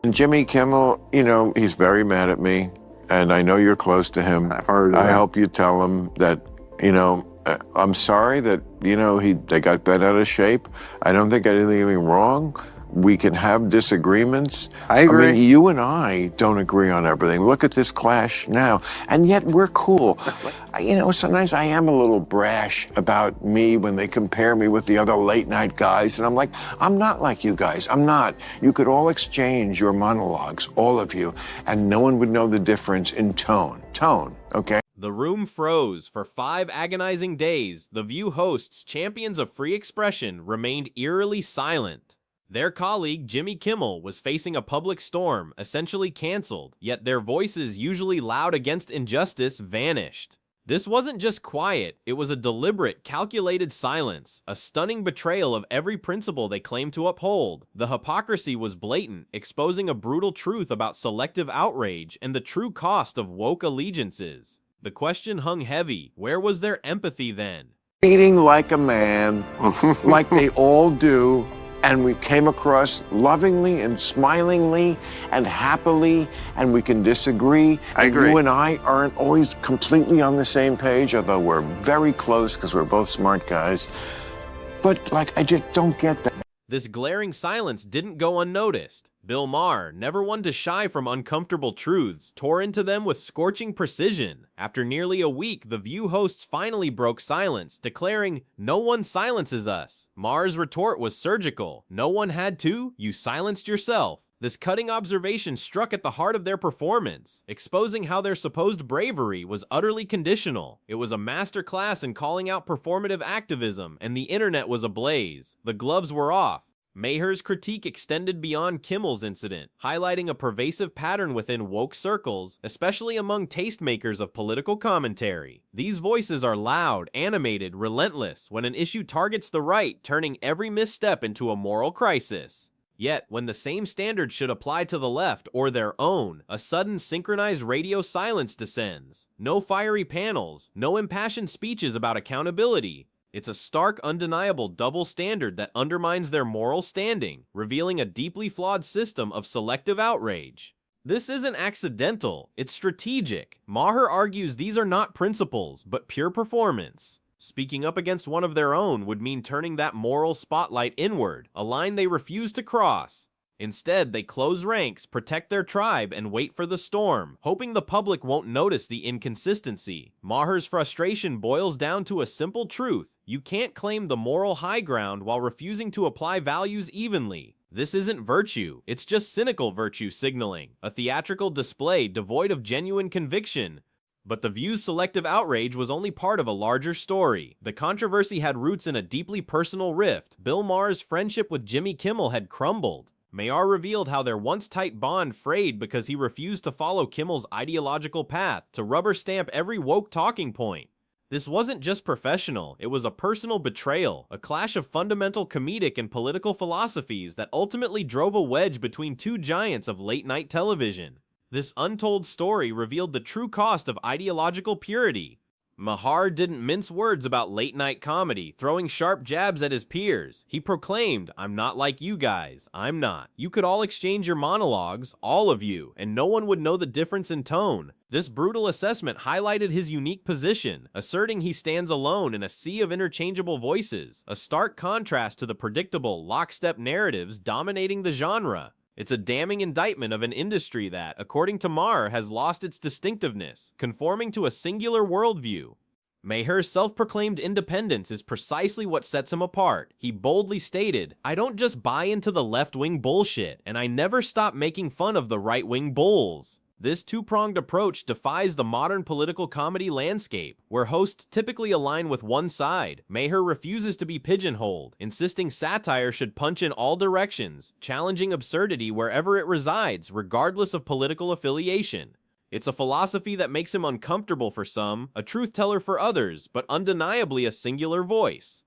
And Jimmy Kimmel, he's very mad at me, and I know you're close to him. I've heard of I that. hope you tell him that, I'm sorry that, they got bent out of shape. I don't think I did anything wrong. We can have disagreements. I agree. I mean, you and I don't agree on everything. Look at this clash now. And yet we're cool. Sometimes I am a little brash about me when they compare me with the other late night guys. And I'm like, I'm not like you guys. I'm not. You could all exchange your monologues, all of you, and no one would know the difference in tone. Tone, okay? The room froze. For 5 agonizing days, The View hosts, champions of free expression, remained eerily silent. Their colleague, Jimmy Kimmel, was facing a public storm, essentially canceled, yet their voices, usually loud against injustice, vanished. This wasn't just quiet, it was a deliberate, calculated silence, a stunning betrayal of every principle they claimed to uphold. The hypocrisy was blatant, exposing a brutal truth about selective outrage and the true cost of woke allegiances. The question hung heavy. Where was their empathy then? Eating like a man, like they all do. And we came across lovingly and smilingly and happily, and we can disagree. I agree. You and I aren't always completely on the same page, although we're very close because we're both smart guys. But, I just don't get that. This glaring silence didn't go unnoticed. Bill Maher, never one to shy from uncomfortable truths, tore into them with scorching precision. After nearly a week, The View hosts finally broke silence, declaring, "No one silences us." Maher's retort was surgical. "No one had to, you silenced yourself." This cutting observation struck at the heart of their performance, exposing how their supposed bravery was utterly conditional. It was a masterclass in calling out performative activism, and the internet was ablaze. The gloves were off. Maher's critique extended beyond Kimmel's incident, highlighting a pervasive pattern within woke circles, especially among tastemakers of political commentary. These voices are loud, animated, relentless when an issue targets the right, turning every misstep into a moral crisis. Yet, when the same standard should apply to the left or their own, a sudden synchronized radio silence descends. No fiery panels, no impassioned speeches about accountability. It's a stark, undeniable double standard that undermines their moral standing, revealing a deeply flawed system of selective outrage. This isn't accidental, it's strategic. Maher argues these are not principles, but pure performance. Speaking up against one of their own would mean turning that moral spotlight inward, a line they refuse to cross. Instead, they close ranks, protect their tribe, and wait for the storm, hoping the public won't notice the inconsistency. Maher's frustration boils down to a simple truth. You can't claim the moral high ground while refusing to apply values evenly. This isn't virtue, it's just cynical virtue signaling, a theatrical display devoid of genuine conviction. But The View's selective outrage was only part of a larger story. The controversy had roots in a deeply personal rift. Bill Maher's friendship with Jimmy Kimmel had crumbled. Maher revealed how their once tight bond frayed because he refused to follow Kimmel's ideological path, to rubber stamp every woke talking point. This wasn't just professional, it was a personal betrayal, a clash of fundamental comedic and political philosophies that ultimately drove a wedge between two giants of late-night television. This untold story revealed the true cost of ideological purity. Maher didn't mince words about late-night comedy, throwing sharp jabs at his peers. He proclaimed, "I'm not like you guys. I'm not. You could all exchange your monologues, all of you, and no one would know the difference in tone." This brutal assessment highlighted his unique position, asserting he stands alone in a sea of interchangeable voices, a stark contrast to the predictable, lockstep narratives dominating the genre. It's a damning indictment of an industry that, according to Maher, has lost its distinctiveness, conforming to a singular worldview. Maher's self-proclaimed independence is precisely what sets him apart. He boldly stated, "I don't just buy into the left-wing bullshit, and I never stop making fun of the right-wing bulls." This two-pronged approach defies the modern political comedy landscape, where hosts typically align with one side. Maher refuses to be pigeonholed, insisting satire should punch in all directions, challenging absurdity wherever it resides, regardless of political affiliation. It's a philosophy that makes him uncomfortable for some, a truth-teller for others, but undeniably a singular voice.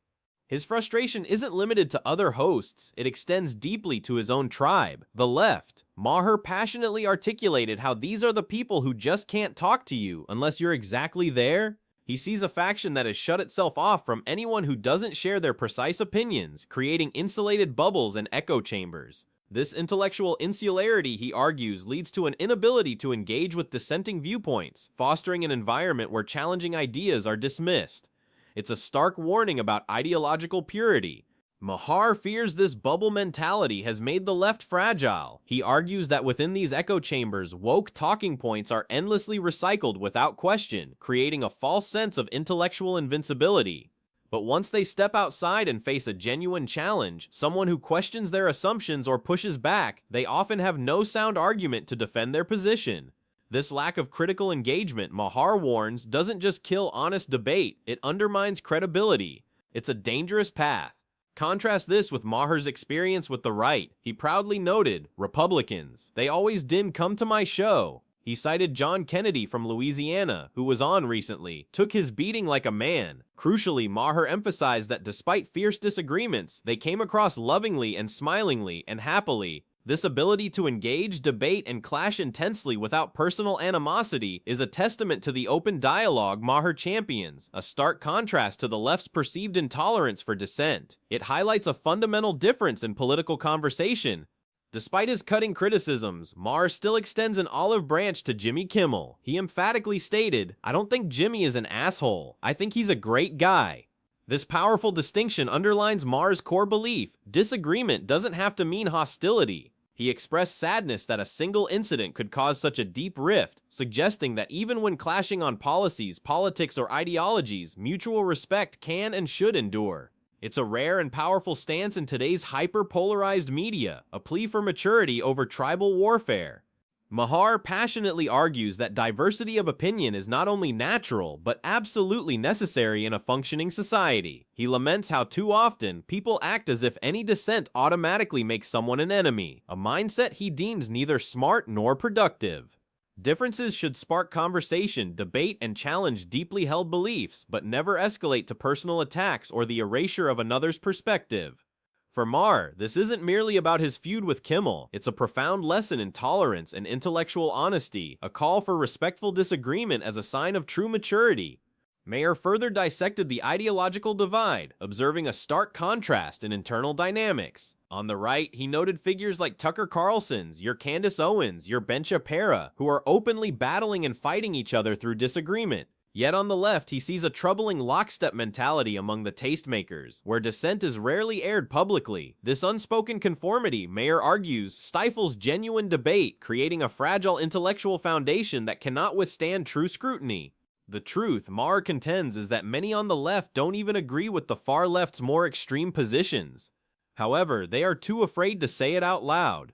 His frustration isn't limited to other hosts, it extends deeply to his own tribe, the left. Maher passionately articulated how these are the people who just can't talk to you unless you're exactly there. He sees a faction that has shut itself off from anyone who doesn't share their precise opinions, creating insulated bubbles and echo chambers. This intellectual insularity, he argues, leads to an inability to engage with dissenting viewpoints, fostering an environment where challenging ideas are dismissed. It's a stark warning about ideological purity. Maher fears this bubble mentality has made the left fragile. He argues that within these echo chambers, woke talking points are endlessly recycled without question, creating a false sense of intellectual invincibility. But once they step outside and face a genuine challenge, someone who questions their assumptions or pushes back, they often have no sound argument to defend their position. This lack of critical engagement, Maher warns, doesn't just kill honest debate, it undermines credibility. It's a dangerous path. Contrast this with Maher's experience with the right. He proudly noted, "Republicans, they always didn't come to my show." He cited John Kennedy from Louisiana, who was on recently, took his beating like a man. Crucially, Maher emphasized that despite fierce disagreements, they came across lovingly and smilingly and happily. This ability to engage, debate, and clash intensely without personal animosity is a testament to the open dialogue Maher champions, a stark contrast to the left's perceived intolerance for dissent. It highlights a fundamental difference in political conversation. Despite his cutting criticisms, Maher still extends an olive branch to Jimmy Kimmel. He emphatically stated, "I don't think Jimmy is an asshole. I think he's a great guy." This powerful distinction underlines Maher's core belief: disagreement doesn't have to mean hostility. He expressed sadness that a single incident could cause such a deep rift, suggesting that even when clashing on policies, politics, or ideologies, mutual respect can and should endure. It's a rare and powerful stance in today's hyper-polarized media, a plea for maturity over tribal warfare. Maher passionately argues that diversity of opinion is not only natural, but absolutely necessary in a functioning society. He laments how too often people act as if any dissent automatically makes someone an enemy, a mindset he deems neither smart nor productive. Differences should spark conversation, debate, and challenge deeply held beliefs, but never escalate to personal attacks or the erasure of another's perspective. For Maher, this isn't merely about his feud with Kimmel. It's a profound lesson in tolerance and intellectual honesty, a call for respectful disagreement as a sign of true maturity. Maher further dissected the ideological divide, observing a stark contrast in internal dynamics. On the right, he noted figures like Tucker Carlson's, your Candace Owens, your Ben Shapiro, who are openly battling and fighting each other through disagreement. Yet on the left, he sees a troubling lockstep mentality among the tastemakers, where dissent is rarely aired publicly. This unspoken conformity, Maher argues, stifles genuine debate, creating a fragile intellectual foundation that cannot withstand true scrutiny. The truth, Maher contends, is that many on the left don't even agree with the far left's more extreme positions. However, they are too afraid to say it out loud.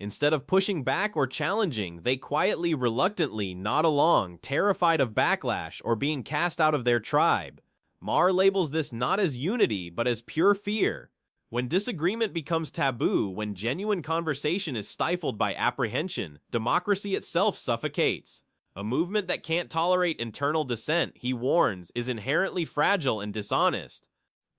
Instead of pushing back or challenging, they quietly, reluctantly nod along, terrified of backlash or being cast out of their tribe. Maher labels this not as unity, but as pure fear. When disagreement becomes taboo, when genuine conversation is stifled by apprehension, democracy itself suffocates. A movement that can't tolerate internal dissent, he warns, is inherently fragile and dishonest.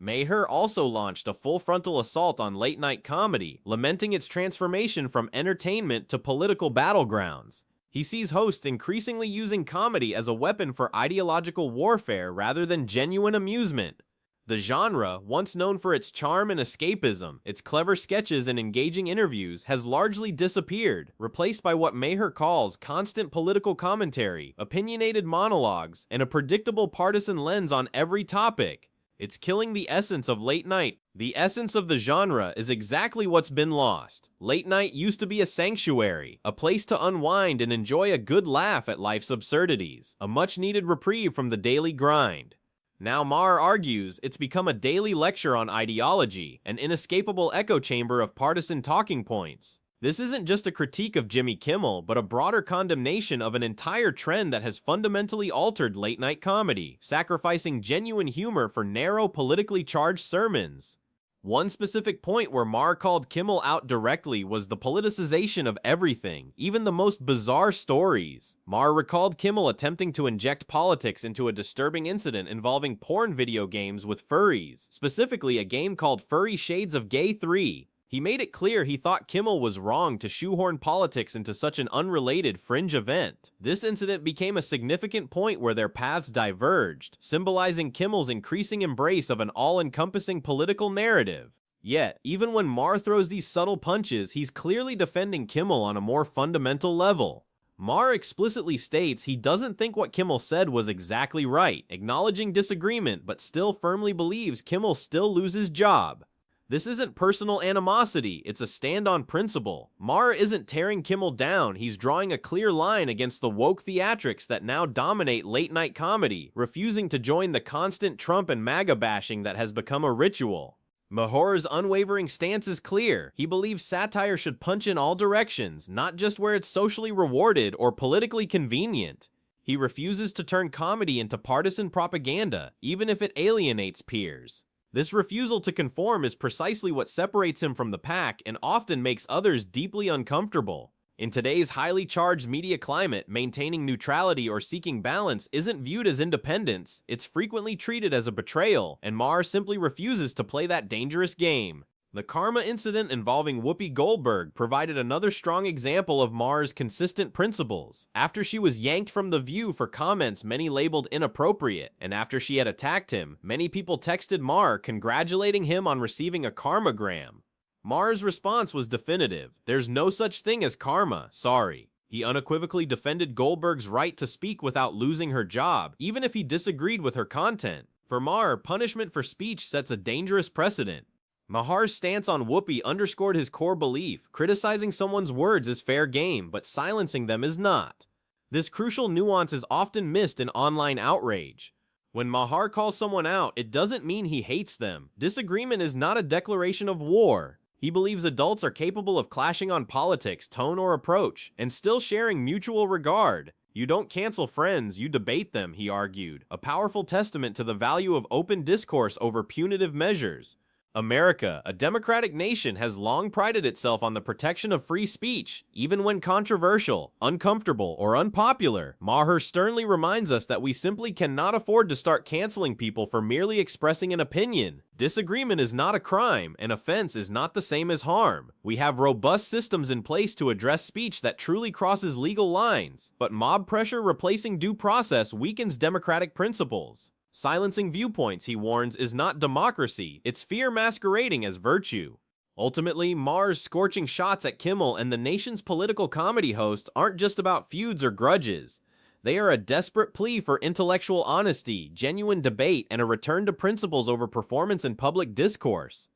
Maher also launched a full-frontal assault on late-night comedy, lamenting its transformation from entertainment to political battlegrounds. He sees hosts increasingly using comedy as a weapon for ideological warfare rather than genuine amusement. The genre, once known for its charm and escapism, its clever sketches and engaging interviews, has largely disappeared, replaced by what Maher calls constant political commentary, opinionated monologues, and a predictable partisan lens on every topic. It's killing the essence of late night. The essence of the genre is exactly what's been lost. Late night used to be a sanctuary, a place to unwind and enjoy a good laugh at life's absurdities, a much-needed reprieve from the daily grind. Now Maher argues it's become a daily lecture on ideology, an inescapable echo chamber of partisan talking points. This isn't just a critique of Jimmy Kimmel, but a broader condemnation of an entire trend that has fundamentally altered late-night comedy, sacrificing genuine humor for narrow, politically charged sermons. One specific point where Maher called Kimmel out directly was the politicization of everything, even the most bizarre stories. Maher recalled Kimmel attempting to inject politics into a disturbing incident involving porn video games with furries, specifically a game called Furry Shades of Gay 3. He made it clear he thought Kimmel was wrong to shoehorn politics into such an unrelated fringe event. This incident became a significant point where their paths diverged, symbolizing Kimmel's increasing embrace of an all-encompassing political narrative. Yet, even when Maher throws these subtle punches, he's clearly defending Kimmel on a more fundamental level. Maher explicitly states he doesn't think what Kimmel said was exactly right, acknowledging disagreement but still firmly believes Kimmel still loses his job. This isn't personal animosity, it's a stand on principle. Maher isn't tearing Kimmel down, he's drawing a clear line against the woke theatrics that now dominate late-night comedy, refusing to join the constant Trump and MAGA bashing that has become a ritual. Maher's unwavering stance is clear. He believes satire should punch in all directions, not just where it's socially rewarded or politically convenient. He refuses to turn comedy into partisan propaganda, even if it alienates peers. This refusal to conform is precisely what separates him from the pack and often makes others deeply uncomfortable. In today's highly charged media climate, maintaining neutrality or seeking balance isn't viewed as independence, it's frequently treated as a betrayal, and Maher simply refuses to play that dangerous game. The karma incident involving Whoopi Goldberg provided another strong example of Maher's consistent principles. After she was yanked from The View for comments many labeled inappropriate, and after she had attacked him, many people texted Maher congratulating him on receiving a karmagram. Maher's response was definitive. There's no such thing as karma, sorry. He unequivocally defended Goldberg's right to speak without losing her job, even if he disagreed with her content. For Maher, punishment for speech sets a dangerous precedent. Maher's stance on Whoopi underscored his core belief: criticizing someone's words is fair game, but silencing them is not. This crucial nuance is often missed in online outrage. When Maher calls someone out, it doesn't mean he hates them. Disagreement is not a declaration of war. He believes adults are capable of clashing on politics, tone, or approach, and still sharing mutual regard. You don't cancel friends, you debate them, he argued, a powerful testament to the value of open discourse over punitive measures. America, a democratic nation, has long prided itself on the protection of free speech, even when controversial, uncomfortable, or unpopular. Maher sternly reminds us that we simply cannot afford to start canceling people for merely expressing an opinion. Disagreement is not a crime, and offense is not the same as harm. We have robust systems in place to address speech that truly crosses legal lines, but mob pressure replacing due process weakens democratic principles. Silencing viewpoints, he warns, is not democracy, it's fear masquerading as virtue. Ultimately, Maher's scorching shots at Kimmel and the nation's political comedy host aren't just about feuds or grudges. They are a desperate plea for intellectual honesty, genuine debate, and a return to principles over performance in public discourse.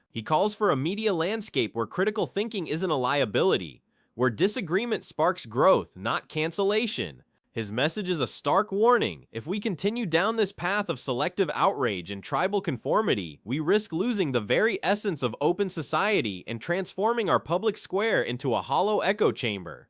He calls for a media landscape where critical thinking isn't a liability, where disagreement sparks growth, not cancellation. His message is a stark warning. If we continue down this path of selective outrage and tribal conformity, we risk losing the very essence of open society and transforming our public square into a hollow echo chamber.